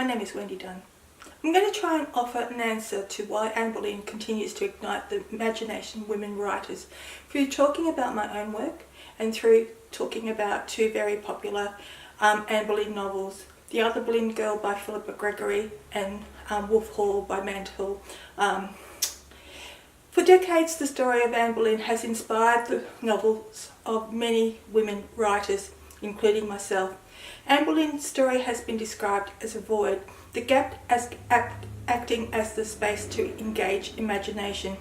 my name is Wendy Dunn. I'm going to try and offer an answer to why Anne Boleyn continues to ignite the imagination of women writers through talking about my own work and through talking about two very popular Anne Boleyn novels, The Other Boleyn Girl by Philippa Gregory and Wolf Hall by Mandeville. For decades, the story of Anne Boleyn has inspired the novels of many women writers, including myself. Anne Boleyn's story has been described as a void, the gap as acting as the space to engage imagination.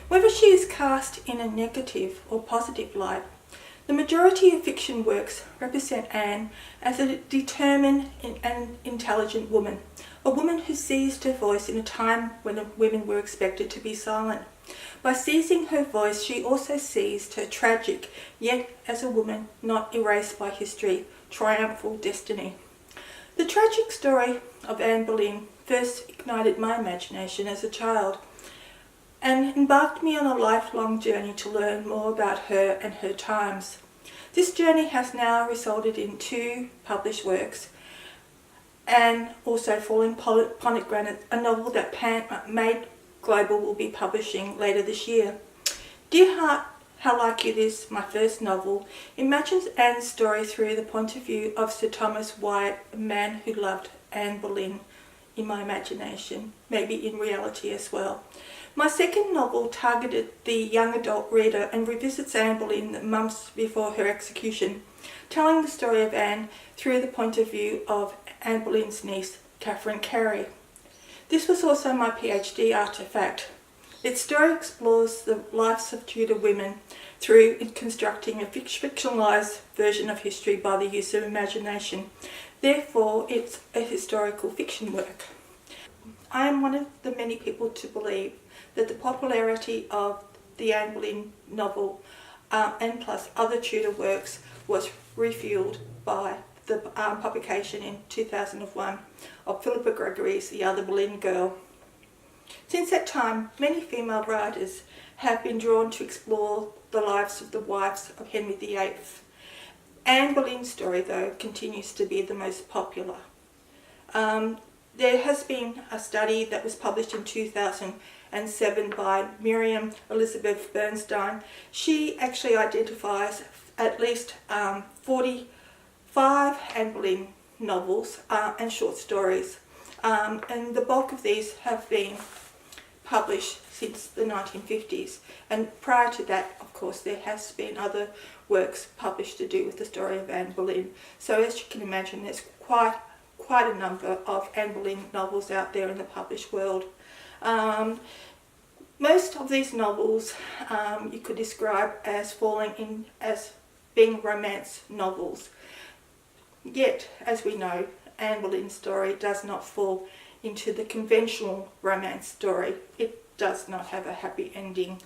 Whether she is cast in a negative or positive light, the majority of fiction works represent Anne as a determined and intelligent woman, a woman who seized her voice in a time when women were expected to be silent. By seizing her voice, she also seized her tragic, yet as a woman not erased by history, triumphal destiny. The tragic story of Anne Boleyn first ignited my imagination as a child and embarked me on a lifelong journey to learn more about her and her times. This journey has now resulted in 2 published works and also Falling Pomegranate, a novel that MadeGlobal will be publishing later this year. Dear Heart, How Like You This, my first novel, imagines Anne's story through the point of view of Sir Thomas Wyatt, a man who loved Anne Boleyn in my imagination, maybe in reality as well. My second novel targeted the young adult reader and revisits Anne Boleyn the months before her execution, telling the story of Anne through the point of view of Anne Boleyn's niece, Catherine Carey. This was also my PhD artefact. Its story explores the lives of Tudor women through constructing a fictionalised version of history by the use of imagination. Therefore, it's a historical fiction work. I am one of the many people to believe that the popularity of the Anne Boleyn novel and plus other Tudor works was refuelled by the publication in 2001 of Philippa Gregory's The Other Boleyn Girl. Since that time, many female writers have been drawn to explore the lives of the wives of Henry VIII. Anne Boleyn's story, though, continues to be the most popular. There has been a study that was published in 2007 by Miriam Elizabeth Bernstein. She actually identifies at least 45 Anne Boleyn novels and short stories. And the bulk of these have been published since the 1950s. And prior to that, of course, there has been other works published to do with the story of Anne Boleyn. So as you can imagine, there's quite a number of Anne Boleyn novels out there in the published world. Most of these novels you could describe as being romance novels. Yet, as we know, Anne Boleyn's story does not fall into the conventional romance story. It does not have a happy ending.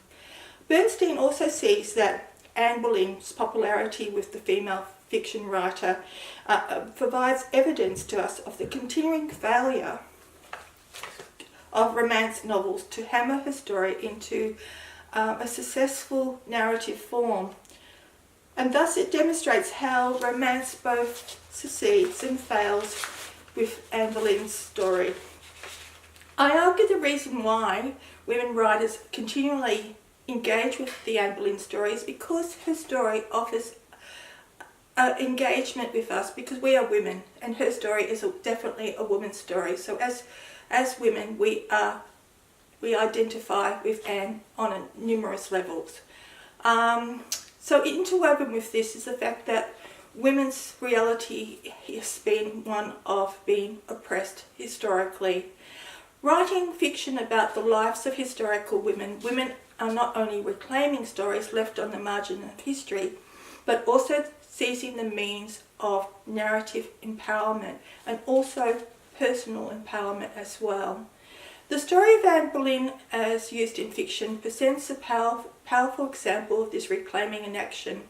Bernstein also sees that Anne Boleyn's popularity with the female fiction writer provides evidence to us of the continuing failure of romance novels to hammer her story into a successful narrative form. And thus it demonstrates how romance both succeeds and fails with Anne Boleyn's story. I argue the reason why women writers continually engage with the Anne Boleyn story is because her story offers engagement with us, because we are women and her story is definitely a woman's story. So as women we identify with Anne on numerous levels. So interwoven with this is the fact that women's reality has been one of being oppressed historically. Writing fiction about the lives of historical women, women are not only reclaiming stories left on the margin of history, but also seizing the means of narrative empowerment and also personal empowerment as well. The story of Anne Boleyn, as used in fiction, presents a powerful example of this reclaiming in action.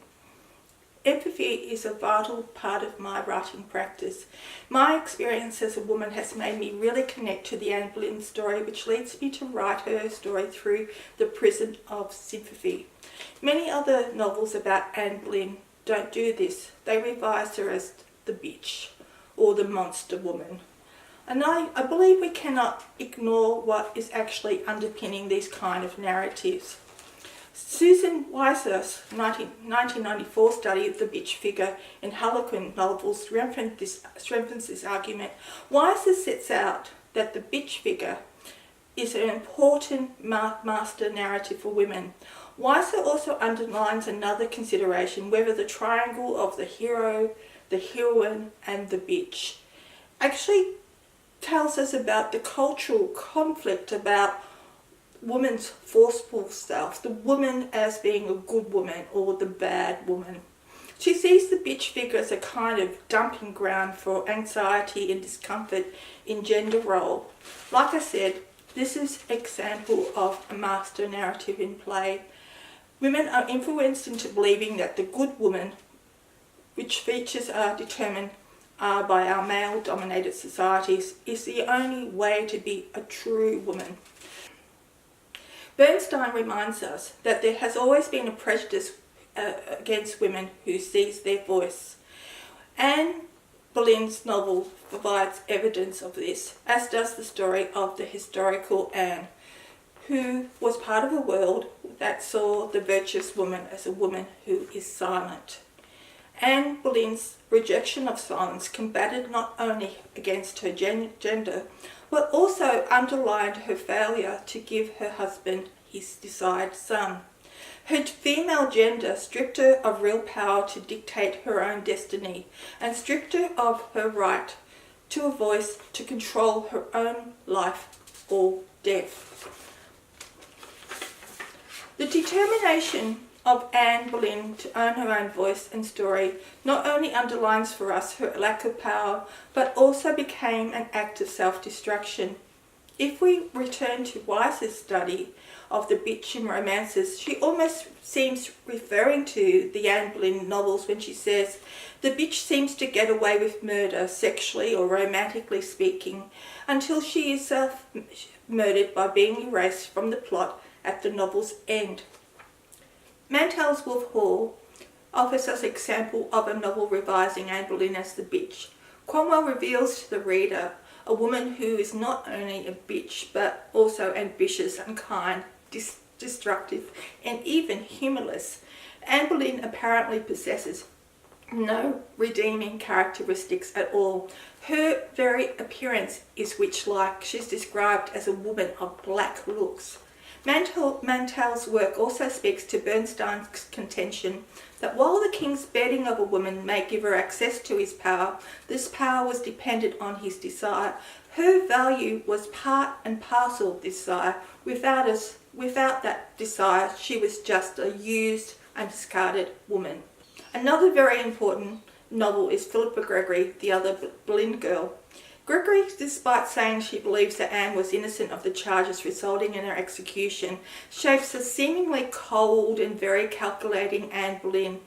Empathy is a vital part of my writing practice. My experience as a woman has made me really connect to the Anne Boleyn story, which leads me to write her story through the prism of sympathy. Many other novels about Anne Boleyn don't do this. They revise her as the bitch or the monster woman. And I believe we cannot ignore what is actually underpinning these kind of narratives. Susan Weiser's 1994 study of the bitch figure in Harlequin novels strengthens this argument. Weiser sets out that the bitch figure is an important master narrative for women. Weiser also underlines another consideration, whether the triangle of the hero, the heroine and the bitch actually tells us about the cultural conflict about woman's forceful self, the woman as being a good woman or the bad woman. She sees the bitch figure as a kind of dumping ground for anxiety and discomfort in gender role. Like I said, this is an example of a master narrative in play. Women are influenced into believing that the good woman, which features are determined by our male-dominated societies, is the only way to be a true woman. Bernstein reminds us that there has always been a prejudice against women who seize their voice. Anne Boleyn's novel provides evidence of this, as does the story of the historical Anne, who was part of a world that saw the virtuous woman as a woman who is silent. Anne Boleyn's rejection of silence combated not only against her gender, but also underlined her failure to give her husband his desired son. Her female gender stripped her of real power to dictate her own destiny and stripped her of her right to a voice to control her own life or death. The determination of Anne Boleyn to own her own voice and story not only underlines for us her lack of power, but also became an act of self-destruction. If we return to Weiser's study of the bitch in romances, she almost seems referring to the Anne Boleyn novels when she says, "The bitch seems to get away with murder, sexually or romantically speaking, until she is self-murdered by being erased from the plot at the novel's end." Mantell's Wolf Hall offers us an example of a novel revising Anne Boleyn as the bitch. Cromwell reveals to the reader a woman who is not only a bitch but also ambitious, unkind, destructive and even humorless. Anne Boleyn apparently possesses no redeeming characteristics at all. Her very appearance is witch-like. She's described as a woman of black looks. Mantell's work also speaks to Bernstein's contention that while the king's bedding of a woman may give her access to his power, this power was dependent on his desire. Her value was part and parcel of desire. Without that desire, she was just a used and discarded woman. Another very important novel is Philippa Gregory, The Other Blind Girl. Gregory, despite saying she believes that Anne was innocent of the charges resulting in her execution, shapes a seemingly cold and very calculating Anne Boleyn.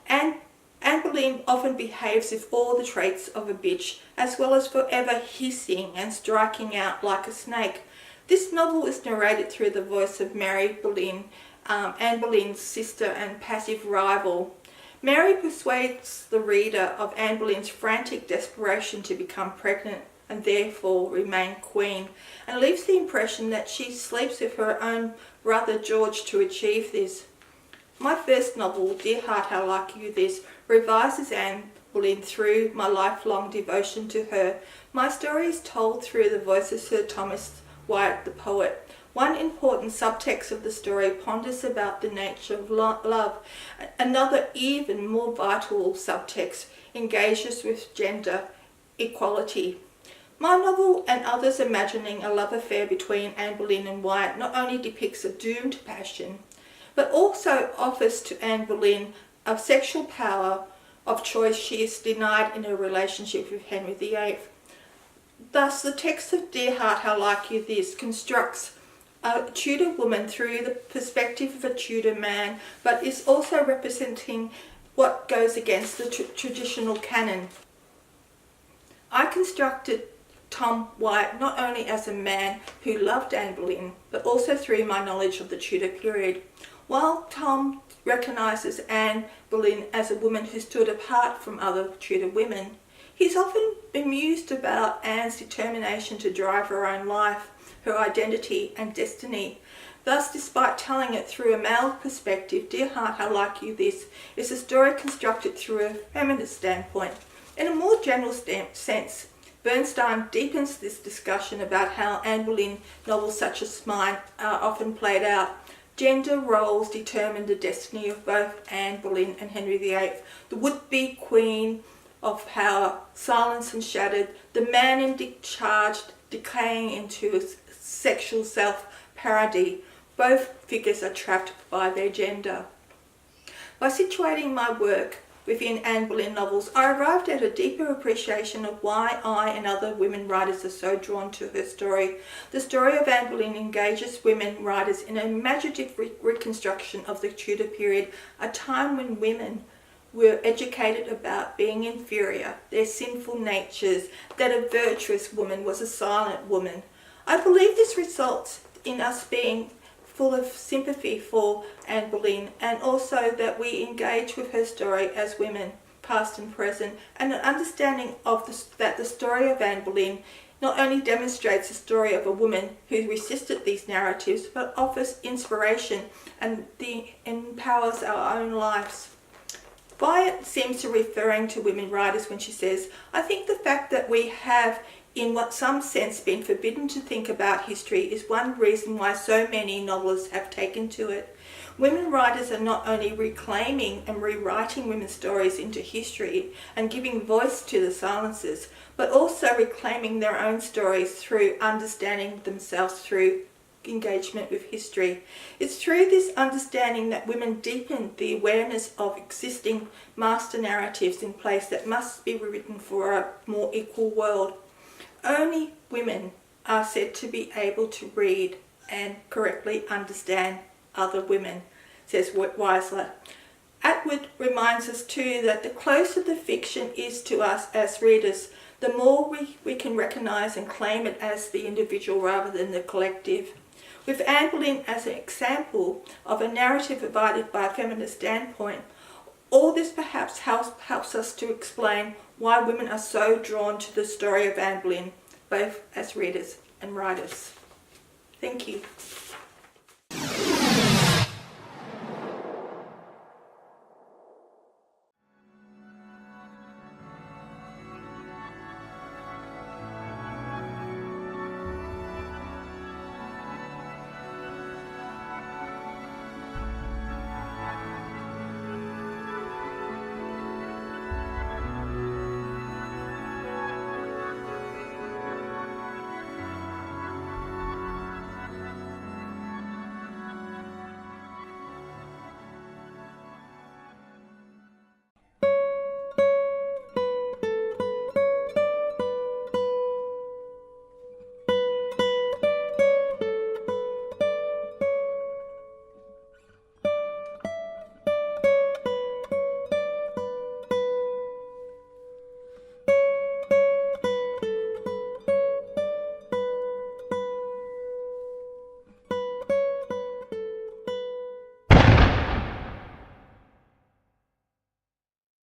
Anne Boleyn often behaves with all the traits of a bitch, as well as forever hissing and striking out like a snake. This novel is narrated through the voice of Mary Boleyn, Anne Boleyn's sister and passive rival. Mary persuades the reader of Anne Boleyn's frantic desperation to become pregnant and therefore remain queen, and leaves the impression that she sleeps with her own brother George to achieve this. My first novel, Dear Heart, How Like You This, revises Anne Boleyn through my lifelong devotion to her. My story is told through the voice of Sir Thomas Wyatt the poet. One important subtext of the story ponders about the nature of love. Another, even more vital subtext engages with gender equality. My novel and others imagining a love affair between Anne Boleyn and Wyatt not only depicts a doomed passion, but also offers to Anne Boleyn a sexual power of choice she is denied in her relationship with Henry VIII. Thus, the text of Dear Heart, How Like You This constructs a Tudor woman through the perspective of a Tudor man, but is also representing what goes against the traditional canon. I constructed Tom Wyatt not only as a man who loved Anne Boleyn, but also through my knowledge of the Tudor period. While Tom recognises Anne Boleyn as a woman who stood apart from other Tudor women, He's often bemused about Anne's determination to drive her own life, her identity and destiny. Thus, despite telling it through a male perspective, Dear Heart, I Like You This is a story constructed through a feminist standpoint. In a more general sense, Bernstein deepens this discussion about how Anne Boleyn novels such as mine are often played out. Gender roles determine the destiny of both Anne Boleyn and Henry VIII, the would-be queen of power, silenced and shattered, the man in discharge decaying into a sexual self-parody. Both figures are trapped by their gender. By situating my work within Anne Boleyn novels, I arrived at a deeper appreciation of why I and other women writers are so drawn to her story. The story of Anne Boleyn engages women writers in an imaginative reconstruction of the Tudor period, a time when women were educated about being inferior, their sinful natures, that a virtuous woman was a silent woman. I believe this results in us being full of sympathy for Anne Boleyn, and also that we engage with her story as women, past and present, and an understanding of that the story of Anne Boleyn not only demonstrates the story of a woman who resisted these narratives, but offers inspiration and empowers our own lives. Wyatt seems to be referring to women writers when she says, I think the fact that we have in what some sense been forbidden to think about history is one reason why so many novelists have taken to it. Women writers are not only reclaiming and rewriting women's stories into history and giving voice to the silences, but also reclaiming their own stories through understanding themselves through engagement with history. It's through this understanding that women deepen the awareness of existing master narratives in place that must be rewritten for a more equal world. Only women are said to be able to read and correctly understand other women, says Weisler. Atwood reminds us too that the closer the fiction is to us as readers, the more we can recognise and claim it as the individual rather than the collective. With Anne Boleyn as an example of a narrative provided by a feminist standpoint, all this perhaps helps us to explain why women are so drawn to the story of Anne Boleyn, both as readers and writers. Thank you.